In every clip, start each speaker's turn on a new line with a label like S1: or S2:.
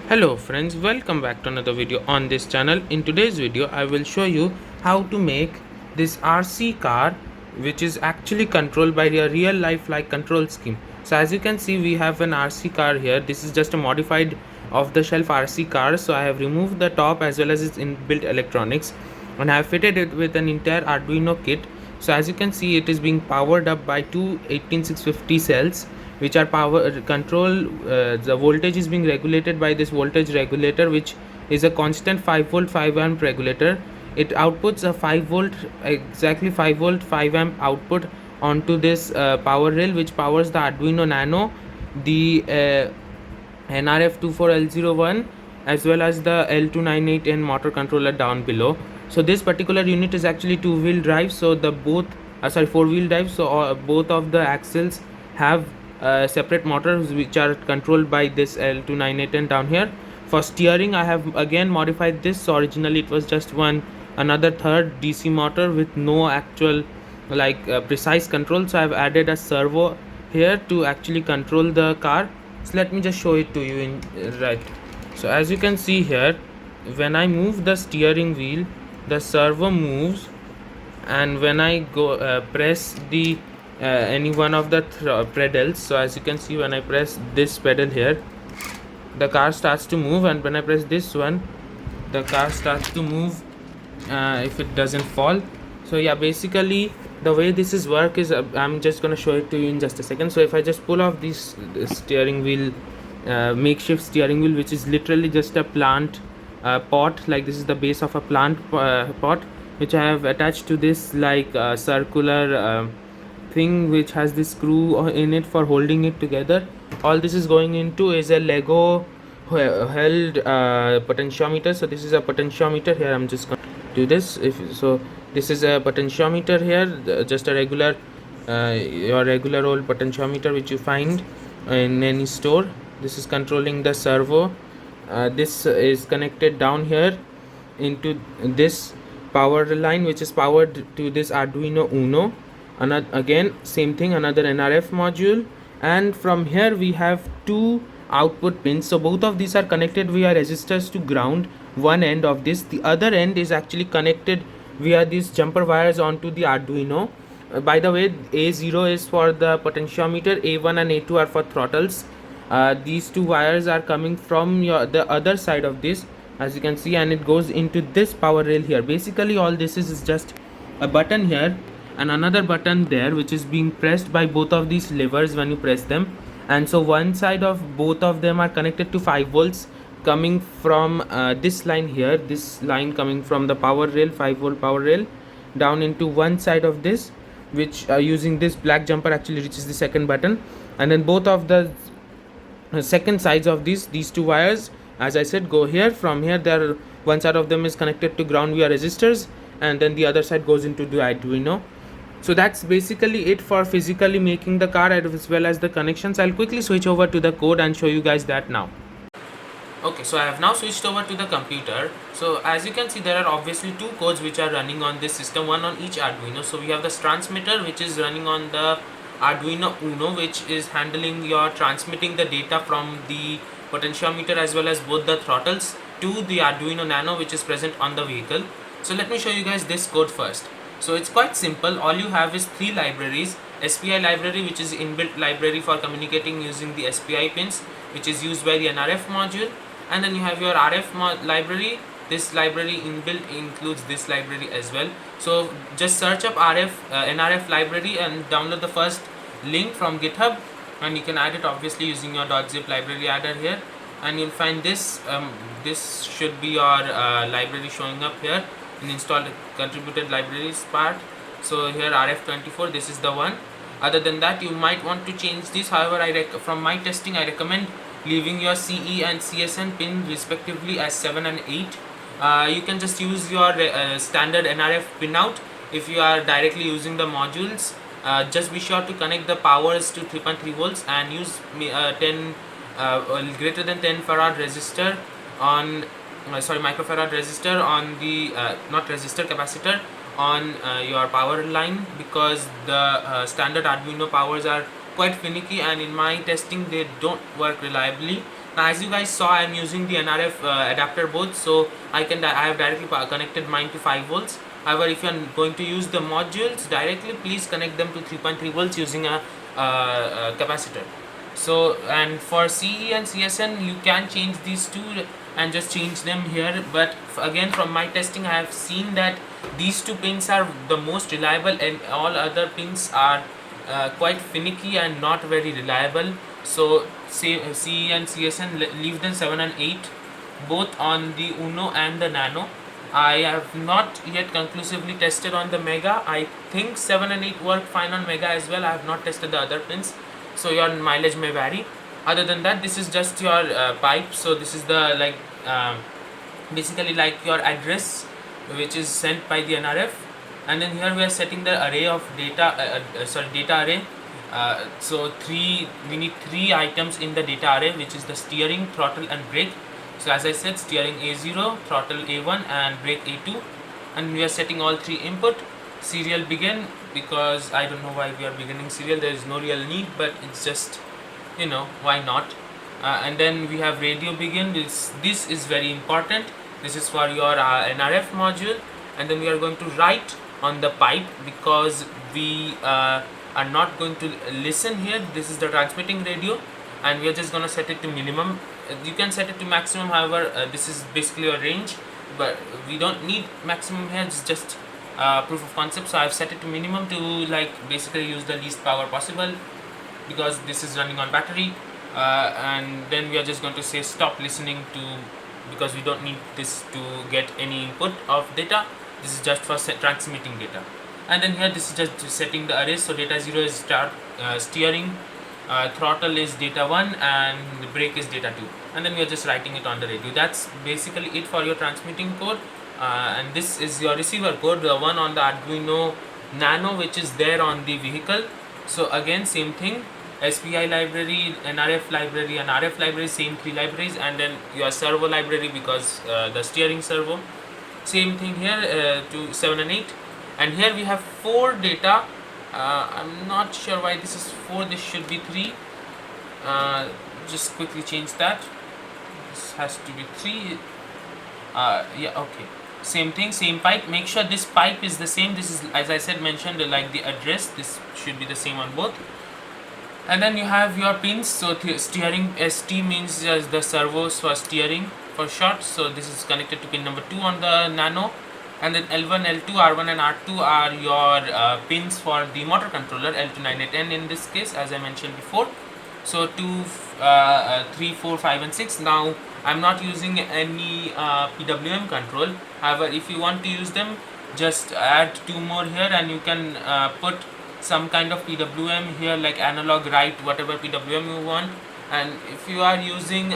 S1: Hello friends, welcome back to another video on this channel. In today's video I will show you how to make this RC car which is actually controlled by a real life like control scheme. So as you can see, we have an RC car here. This is just a modified off the shelf RC car. So I have removed the top as well as its inbuilt electronics and I have fitted it with an entire Arduino kit. So as you can see, it is being powered up by two 18650 cells which are power control. The voltage is being regulated by this voltage regulator, which is a constant 5 volt 5 amp regulator. It outputs a 5 volt, exactly 5 volt 5 amp output onto this power rail, which powers the Arduino Nano, the NRF24L01, as well as the L298N motor controller down below. So this particular unit is actually two-wheel drive, so the both four-wheel drive, so both of the axles have separate motors which are controlled by this L298N down here. For steering, I have again modified this. So originally it was just another third DC motor with no actual precise control, so I've added a servo here to actually control the car. So let me just show it to you in right. So as you can see here, when I move the steering wheel, the servo moves, and when I go press the any one of the pedals, so as you can see, when I press this pedal here, the car starts to move, and when I press this one, the car starts to move if it doesn't fall. So yeah, basically the way this is work is I'm just gonna show it to you in just a second. So if I just pull off this steering wheel, makeshift steering wheel, which is literally just a plant pot, like this is the base of a plant pot, which I have attached to this circular thing which has this screw in it for holding it together. All this is going into is a Lego held potentiometer. So this is a potentiometer here. I'm just going to do this. This is a potentiometer here, just a regular your regular old potentiometer which you find in any store. This is controlling the servo. This is connected down here into this power line, which is powered to this Arduino Uno. Again same thing, another NRF module, and from here we have two output pins. So both of these are connected via resistors to ground. One end of this, the other end is actually connected via these jumper wires onto the Arduino. By the way, A0 is for the potentiometer, A1 and A2 are for throttles. These two wires are coming from the other side of this, as you can see, and it goes into this power rail here. Basically all this is just a button here and another button there, which is being pressed by both of these levers when you press them. And so one side of both of them are connected to 5 volts coming from this line here, this line coming from the power rail, 5 volt power rail, down into one side of this, which using this black jumper actually reaches the second button. And then both of the second sides of these two wires, as I said, go here. From here, there one side of them is connected to ground via resistors, and then the other side goes into the Arduino. So that's basically it for physically making the car as well as the connections. I'll quickly switch over to the code and show you guys that now. Okay, so I have now switched over to the computer. So as you can see, there are obviously two codes which are running on this system, one on each Arduino. So we have this transmitter which is running on the Arduino Uno, which is handling your transmitting the data from the potentiometer as well as both the throttles to the Arduino Nano, which is present on the vehicle. So let me show you guys this code first. So it's quite simple. All you have is three libraries: SPI library, which is inbuilt library for communicating using the SPI pins, which is used by the NRF module, and then you have your RF library. This library inbuilt includes this library as well. So just search up NRF library and download the first link from GitHub, and you can add it obviously using your .zip library adder here, and you'll find this. This should be your library showing up here in installed contributed libraries part. So here RF24, this is the one. Other than that, you might want to change this. However, from my testing, I recommend leaving your CE and CSN pin respectively as 7 and 8. You can just use your standard NRF pinout if you are directly using the modules. Just be sure to connect the powers to 3.3 volts and use 10 greater than 10 farad resistor on microfarad resistor on the not resistor, capacitor on your power line, because the standard Arduino powers are quite finicky and in my testing they don't work reliably. As you guys saw, I am using the NRF adapter both, so I have directly connected mine to 5 volts. However, if you are going to use the modules directly, please connect them to 3.3 volts using a capacitor. So, and for CE and CSN, you can change these two and just change them here, but again, from my testing, I have seen that these two pins are the most reliable and all other pins are quite finicky and not very reliable. So CE and CSN, leave them 7 and 8 both on the Uno and the Nano. I have not yet conclusively tested on the Mega. I think 7 and 8 work fine on Mega as well. I have not tested the other pins, so your mileage may vary. Other than that, this is just your pipe. So this is the basically like your address which is sent by the NRF, and then here we are setting the array of data data array. So we need 3 items in the data array, which is the steering, throttle and brake. So as I said, steering A0, throttle A1 and brake A2, and we are setting all 3 input. Serial begin, because I don't know why we are beginning serial, there is no real need, but it's just, why not. And then we have radio begin. This is very important. This is for your NRF module. And then we are going to write on the pipe, because we are not going to listen here. This is the transmitting radio, and we are just going to set it to minimum. You can set it to maximum, however this is basically a range, but we don't need maximum here. It's just proof of concept. So I've set it to minimum to basically use the least power possible, because this is running on battery. And then we are just going to say stop listening to, because we don't need this to get any input of data. This is just for transmitting data. And then here this is just setting the arrays. So data 0 is steering, throttle is data 1, and the brake is data 2, and then we are just writing it on the radio. That's basically it for your transmitting code. And this is your receiver code, the one on the Arduino Nano, which is there on the vehicle. So again, same thing, SPI library, NRF library, and RF library, same 3 libraries, and then your servo library, because the steering servo. Same thing here to 7 and 8. And here we have 4 data. I'm not sure why this is 4, this should be 3. Just quickly change that. This has to be 3. Yeah, okay. Same thing, same pipe. Make sure this pipe is the same. This is, as I said, mentioned like the address. This should be the same on both. And then you have your pins. So steering, ST means the servos for steering for short. So this is connected to pin number 2 on the Nano. And then L1, L2, R1 and R2 are your pins for the motor controller, L298N in this case, as I mentioned before. So 2, 3, 4, 5 and 6. Now I'm not using any PWM control. However, if you want to use them, just add 2 more here, and you can put some kind of PWM here, like analog, write, whatever PWM you want. And if you are using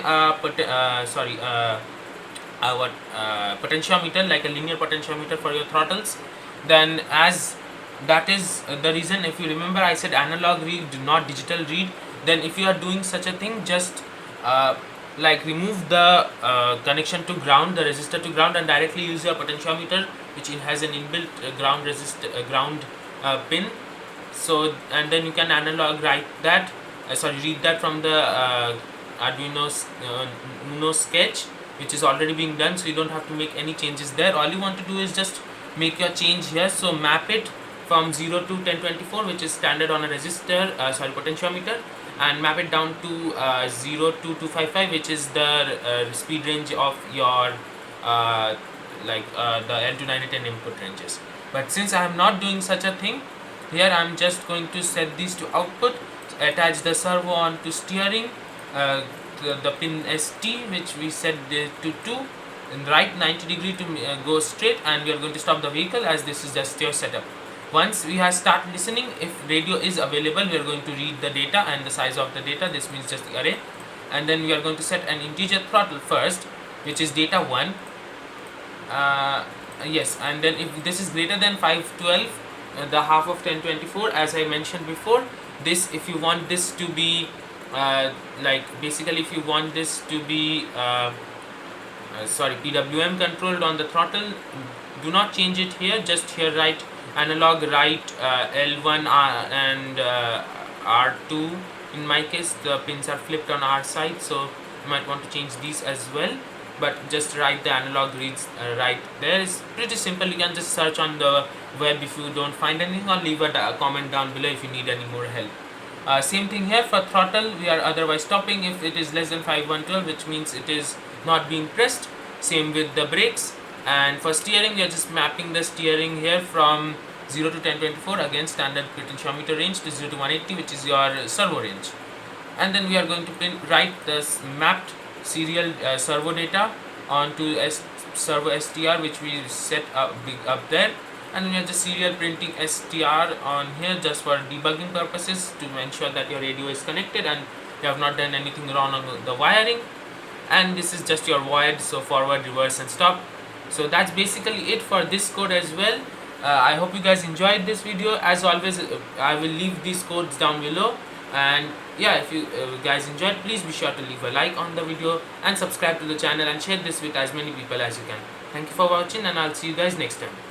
S1: potentiometer, like a linear potentiometer for your throttles, then as that is the reason, if you remember, I said analog read, not digital read. Then if you are doing such a thing, just remove the connection to ground, the resistor to ground, and directly use your potentiometer, which has an inbuilt ground pin. So, and then you can analog write that, read that from the Arduino Uno sketch, which is already being done, so you don't have to make any changes there. All you want to do is just make your change here. So map it from 0 to 1024, which is standard on a resistor, potentiometer, and map it down to 0 to 255, which is the speed range of your the L298N input ranges. But since I am not doing such a thing, here I am just going to set these to output, attach the servo on to steering, the pin ST, which we set to 2, and right 90 degree to go straight, and we are going to stop the vehicle, as this is just your setup. Once we have start listening, if radio is available, we are going to read the data and the size of the data. This means just the array. And then we are going to set an integer throttle first, which is data 1. Yes, and then if this is greater than 512, the half of 1024, as I mentioned before, this, if you want this to be basically if you want this to be PWM controlled on the throttle, do not change it here. Just here write analog, write L1 and R2. In my case, the pins are flipped on R side, so you might want to change these as well, but just write the analog reads right there. It's pretty simple. You can just search on the web if you don't find anything, or leave a comment down below if you need any more help. Same thing here for throttle, we are otherwise stopping if it is less than 5112, which means it is not being pressed. Same with the brakes. And for steering, we are just mapping the steering here from 0 to 1024, again standard potentiometer range, to 0 to 180, which is your servo range. And then we are going to write this mapped serial servo data onto servo str, which we set up there, and we are just serial printing str on here just for debugging purposes, to ensure that your radio is connected and you have not done anything wrong on the wiring. And this is just your void, so forward, reverse and stop. So that's basically it for this code as well. I hope you guys enjoyed this video. As always, I will leave these codes down below, and yeah, if you guys enjoyed, please be sure to leave a like on the video and subscribe to the channel and share this with as many people as you can. Thank you for watching, and I'll see you guys next time.